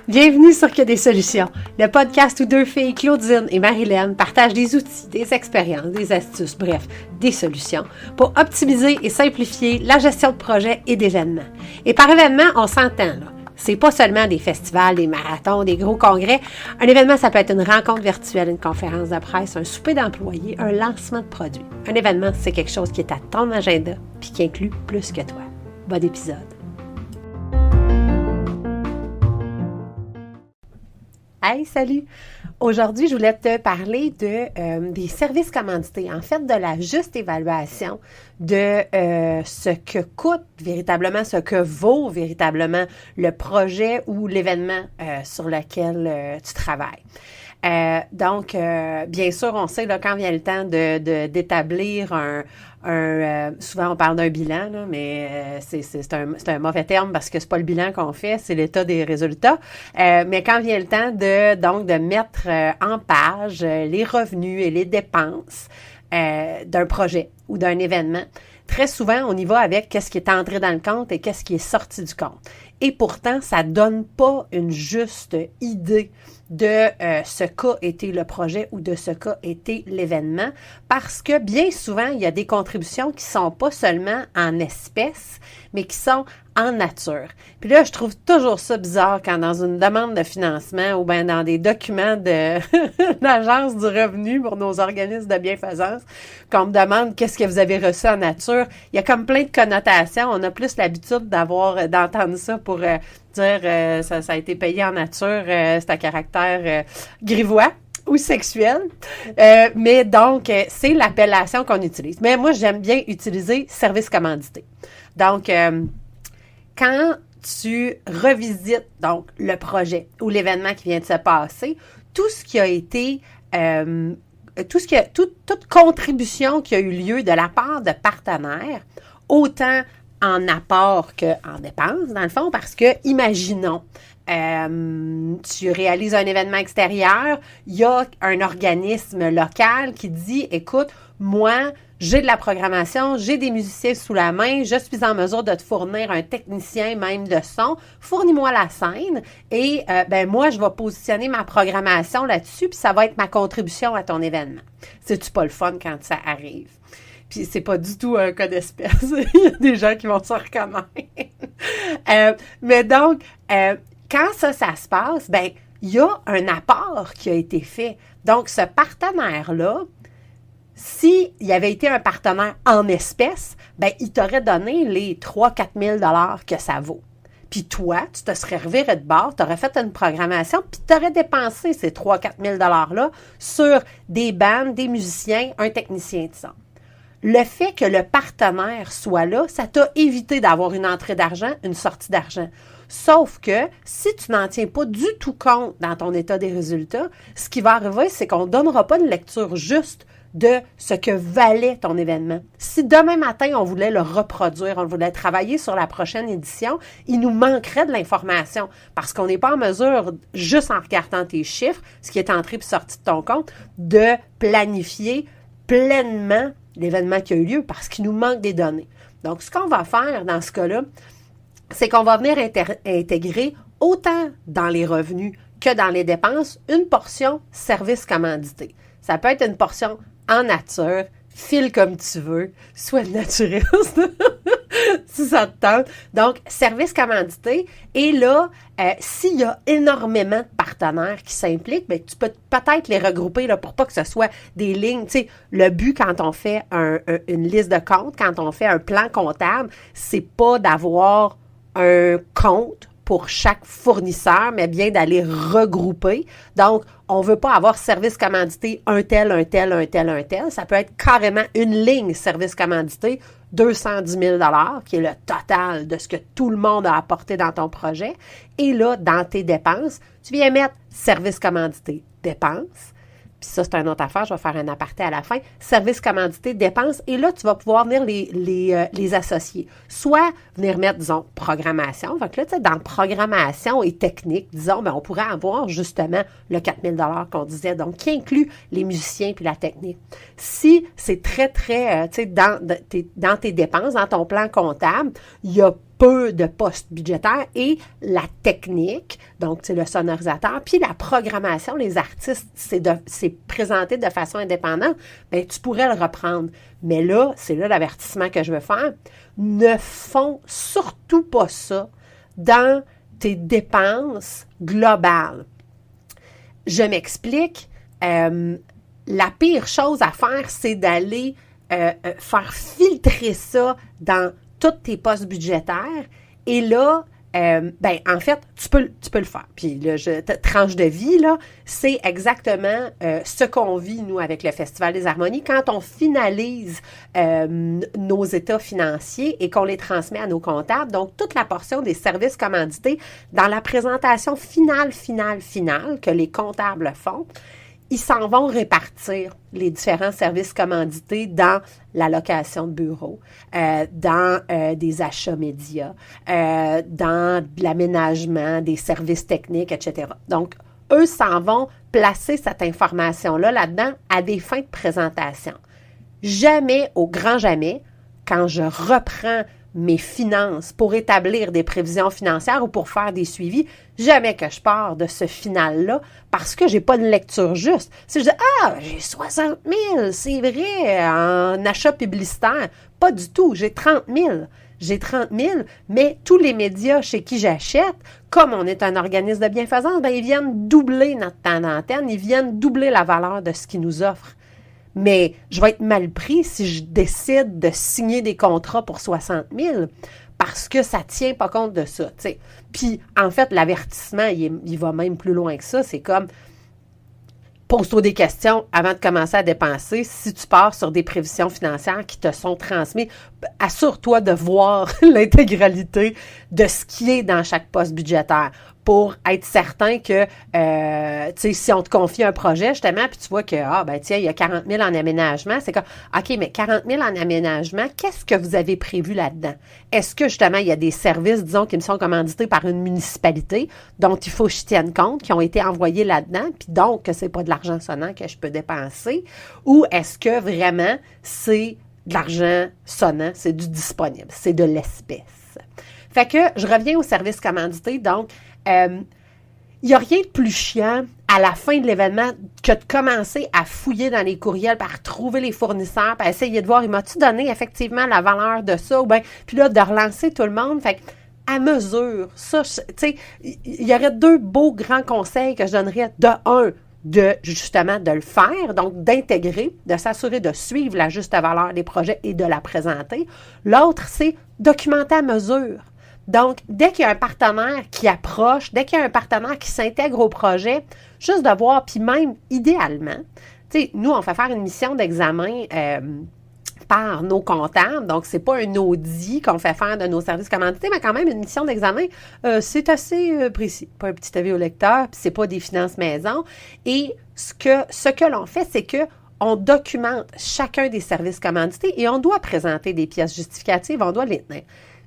Bienvenue sur Que des solutions, le podcast où deux filles, Claudine et Marilyn, partagent des outils, des expériences, des astuces, bref, des solutions pour optimiser et simplifier la gestion de projets et d'événements. Et par événement, on s'entend là. C'est pas seulement des festivals, des marathons, des gros congrès. Un événement, ça peut être une rencontre virtuelle, une conférence de presse, un souper d'employés, un lancement de produits. Un événement, c'est quelque chose qui est à ton agenda puis qui inclut plus que toi. Bon épisode. Hey, salut! Aujourd'hui, je voulais te parler des services commandités, en fait, de la juste évaluation de ce que coûte véritablement, ce que vaut véritablement le projet ou l'événement sur lequel tu travailles. Donc, bien sûr, on sait là, quand vient le temps d'établir souvent on parle d'un bilan, là, mais c'est un mauvais terme parce que c'est pas le bilan qu'on fait, c'est l'état des résultats. Mais quand vient le temps de mettre en page les revenus et les dépenses d'un projet ou d'un événement, très souvent, on y va avec qu'est-ce qui est entré dans le compte et qu'est-ce qui est sorti du compte. Et pourtant, ça donne pas une juste idée de ce qu'a été le projet ou de ce qu'a été l'événement, parce que bien souvent, il y a des contributions qui sont pas seulement en espèces, mais qui sont en nature. Puis là, je trouve toujours ça bizarre quand dans une demande de financement ou bien dans des documents de l'Agence du revenu pour nos organismes de bienfaisance, qu'on me demande qu'est-ce que vous avez reçu en nature. Il y a comme plein de connotations. On a plus l'habitude d'entendre ça pour dire ça a été payé en nature, c'est à caractère grivois ou sexuel. Mais donc, c'est l'appellation qu'on utilise. Mais moi, j'aime bien utiliser service commandité. Donc, quand tu revisites donc le projet ou l'événement qui vient de se passer, tout ce qui a été toute contribution qui a eu lieu de la part de partenaires, autant en apport qu'en dépenses, dans le fond, parce que, imaginons, tu réalises un événement extérieur, il y a un organisme local qui dit, écoute, moi, j'ai de la programmation, j'ai des musiciens sous la main, je suis en mesure de te fournir un technicien même de son, fournis-moi la scène et moi, je vais positionner ma programmation là-dessus puis ça va être ma contribution à ton événement. C'est-tu pas le fun quand ça arrive? Puis c'est pas du tout un cas d'espèce. Il y a des gens qui vont se reconnaître. Mais donc, quand ça se passe, il y a un apport qui a été fait. Donc, ce partenaire-là, s'il avait été un partenaire en espèces, il t'aurait donné les 3-4 000 $ que ça vaut. Puis toi, tu te serais reviré de bord, tu aurais fait une programmation, puis tu aurais dépensé ces 3-4 000 $ $-là sur des bandes, des musiciens, un technicien de son. Le fait que le partenaire soit là, ça t'a évité d'avoir une entrée d'argent, une sortie d'argent. Sauf que si tu n'en tiens pas du tout compte dans ton état des résultats, ce qui va arriver, c'est qu'on ne donnera pas une lecture juste de ce que valait ton événement. Si demain matin, on voulait le reproduire, on voulait travailler sur la prochaine édition, il nous manquerait de l'information parce qu'on n'est pas en mesure, juste en regardant tes chiffres, ce qui est entré puis sorti de ton compte, de planifier pleinement l'événement qui a eu lieu parce qu'il nous manque des données. Donc, ce qu'on va faire dans ce cas-là, c'est qu'on va venir intégrer autant dans les revenus que dans les dépenses une portion service commandité. Ça peut être une portion en nature, file comme tu veux, sois naturiste, si ça te tente. Donc, service commandité. Et là, s'il y a énormément de partenaires qui s'impliquent, tu peux peut-être les regrouper là, pour pas que ce soit des lignes. Tu sais, le but quand on fait une liste de comptes, quand on fait un plan comptable, c'est pas d'avoir un compte pour chaque fournisseur, mais bien d'aller regrouper. Donc, on ne veut pas avoir service commandité un tel. Ça peut être carrément une ligne service commandité, 210 000 $, qui est le total de ce que tout le monde a apporté dans ton projet. Et là, dans tes dépenses, tu viens mettre service commandité dépenses. Puis ça, c'est une autre affaire, je vais faire un aparté à la fin. Services commandités, dépenses. Et là, tu vas pouvoir venir les associer. Soit venir mettre, disons, programmation. Fait que là, tu sais, dans programmation et technique, disons, on pourrait avoir justement le 4 000 $ qu'on disait, donc qui inclut les musiciens puis la technique. Si c'est très, très, tu sais, dans tes dépenses, dans ton plan comptable, il y a peu de postes budgétaires et la technique, donc c'est le sonorisateur, puis la programmation, les artistes, c'est présenté de façon indépendante, bien, tu pourrais le reprendre. Mais là, c'est là l'avertissement que je veux faire. Ne font surtout pas ça dans tes dépenses globales. Je m'explique. La pire chose à faire, c'est d'aller faire filtrer ça dans tous tes postes budgétaires. Et là, en fait, tu peux le faire. Puis là, tranche de vie, là, c'est exactement ce qu'on vit, nous, avec le Festival des Harmonies. Quand on finalise nos états financiers et qu'on les transmet à nos comptables, donc toute la portion des services commandités, dans la présentation finale que les comptables font, ils s'en vont répartir les différents services commandités dans la location de bureau, dans des achats médias, dans l'aménagement, des services techniques, etc. Donc, eux s'en vont placer cette information-là là-dedans à des fins de présentation. Jamais, au grand jamais, quand je reprends mes finances pour établir des prévisions financières ou pour faire des suivis, jamais que je pars de ce final-là parce que j'ai pas de lecture juste. Si je dis « Ah, j'ai 60 000, c'est vrai, en achat publicitaire. » Pas du tout, j'ai 30 000. J'ai 30 000, mais tous les médias chez qui j'achète, comme on est un organisme de bienfaisance, ils viennent doubler notre temps d'antenne, ils viennent doubler la valeur de ce qu'ils nous offrent. Mais je vais être mal pris si je décide de signer des contrats pour 60 000 parce que ça ne tient pas compte de ça. T'sais. Puis, en fait, l'avertissement, il va même plus loin que ça. C'est comme, pose-toi des questions avant de commencer à dépenser. Si tu pars sur des prévisions financières qui te sont transmises, assure-toi de voir l'intégralité de ce qui est dans chaque poste budgétaire pour être certain que, tu sais, si on te confie un projet, justement, puis tu vois que, il y a 40 000 en aménagement, c'est comme, OK, mais 40 000 en aménagement, qu'est-ce que vous avez prévu là-dedans? Est-ce que, justement, il y a des services, disons, qui me sont commandités par une municipalité dont il faut que je tienne compte, qui ont été envoyés là-dedans, puis donc que c'est pas de l'argent sonnant que je peux dépenser, ou est-ce que vraiment c'est de l'argent sonnant, c'est du disponible, c'est de l'espèce? Fait que je reviens au service commandité, donc, il n'y a rien de plus chiant à la fin de l'événement que de commencer à fouiller dans les courriels, par trouver les fournisseurs, puis essayer de voir, il m'a-tu donné effectivement la valeur de ça, ou bien, puis là, de relancer tout le monde. Fait à mesure, ça, tu sais, il y aurait deux beaux grands conseils que je donnerais. Justement, de le faire, donc d'intégrer, de s'assurer de suivre la juste valeur des projets et de la présenter. L'autre, c'est documenter à mesure. Donc, dès qu'il y a un partenaire qui approche, dès qu'il y a un partenaire qui s'intègre au projet, juste de voir, puis même idéalement, tu sais, nous, on fait faire une mission d'examen par nos comptables, donc c'est pas un audit qu'on fait faire de nos services commandités, mais quand même une mission d'examen, c'est assez précis. Pas un petit avis au lecteur, puis c'est pas des finances maison. Et ce que l'on fait, c'est que on documente chacun des services commandités et on doit présenter des pièces justificatives, on doit les tenir.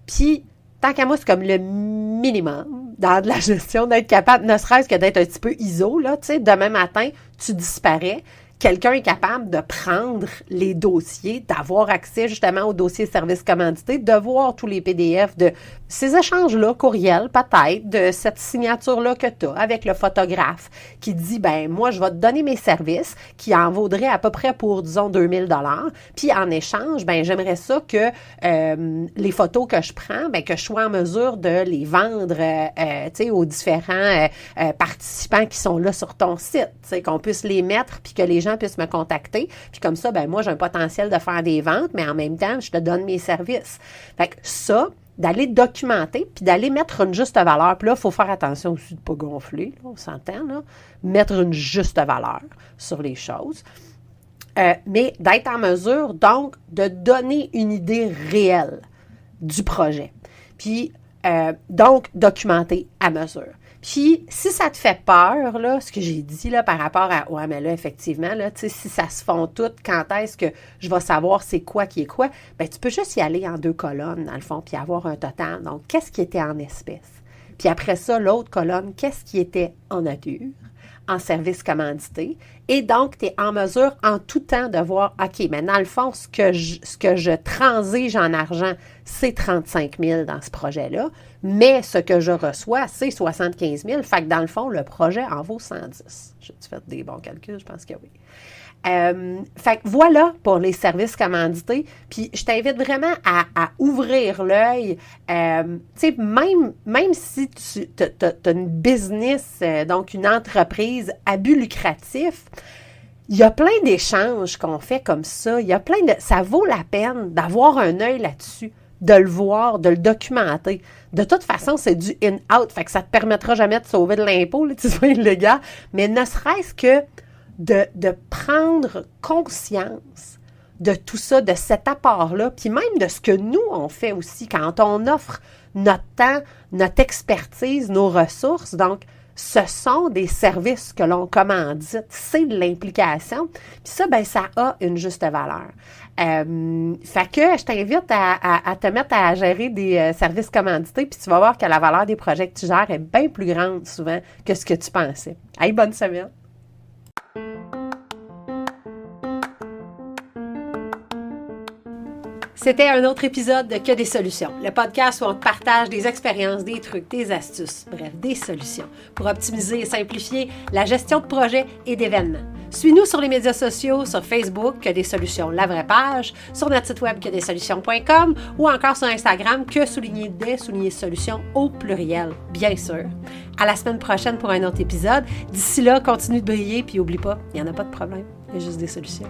Puis, tant qu'à moi, c'est comme le minimum dans de la gestion d'être capable, ne serait-ce que d'être un petit peu ISO, là, tu sais, demain matin, tu disparais. Quelqu'un est capable de prendre les dossiers, d'avoir accès justement aux dossiers services commandités, de voir tous les PDF de ces échanges-là, courriels peut-être, de cette signature-là que tu as avec le photographe qui dit, moi, je vais te donner mes services qui en vaudraient à peu près pour, disons, 2000 $. Puis en échange, j'aimerais ça que les photos que je prends, que je sois en mesure de les vendre, tu sais, aux différents participants qui sont là sur ton site, tu sais, qu'on puisse les mettre puis que les gens puissent me contacter. Puis comme ça, moi, j'ai un potentiel de faire des ventes, mais en même temps, je te donne mes services. Fait que ça, d'aller documenter, puis d'aller mettre une juste valeur. Puis là, il faut faire attention aussi de ne pas gonfler, là, on s'entend, là. Mettre une juste valeur sur les choses. Mais d'être en mesure, donc, de donner une idée réelle du projet. Puis, donc, documenter à mesure. Puis, si ça te fait peur, là, ce que j'ai dit là, par rapport à « Ouais, mais là, effectivement, là, tu sais, si ça se fond tout, quand est-ce que je vais savoir c'est quoi qui est quoi? » Bien, tu peux juste y aller en 2 colonnes, dans le fond, puis avoir un total. Donc, qu'est-ce qui était en espèces? Puis après ça, l'autre colonne, qu'est-ce qui était en nature, en service commandité? Et donc, tu es en mesure, en tout temps, de voir, OK, mais dans le fond, ce que je transige en argent, c'est 35 000 dans ce projet-là, mais ce que je reçois, c'est 75 000. Fait que dans le fond, le projet en vaut 110. J'ai-tu fait des bons calculs? Je pense que oui. Fait que voilà pour les services commandités. Puis je t'invite vraiment à ouvrir l'œil. Tu sais, même si tu as une business, donc une entreprise à but lucratif, il y a plein d'échanges qu'on fait comme ça. Ça vaut la peine d'avoir un œil là-dessus, de le voir, de le documenter. De toute façon, c'est du in-out. Fait que ça ne te permettra jamais de sauver de l'impôt, là, tu sois illégal. Mais ne serait-ce que de prendre conscience de tout ça, de cet apport-là, puis même de ce que nous, on fait aussi quand on offre notre temps, notre expertise, nos ressources. Donc, ce sont des services que l'on commandite, c'est de l'implication. Puis ça, ben ça a une juste valeur. Fait que je t'invite à te mettre à gérer des services commandités, puis tu vas voir que la valeur des projets que tu gères est bien plus grande souvent que ce que tu pensais. Hey, bonne semaine! C'était un autre épisode de Que des solutions, le podcast où on te partage des expériences, des trucs, des astuces, bref, des solutions pour optimiser et simplifier la gestion de projets et d'événements. Suis-nous sur les médias sociaux, sur Facebook, Que des solutions, la vraie page, sur notre site web quedessolutions.com ou encore sur Instagram, #solutions au pluriel, bien sûr. À la semaine prochaine pour un autre épisode. D'ici là, continue de briller, puis oublie pas, il n'y en a pas de problème, il y a juste des solutions.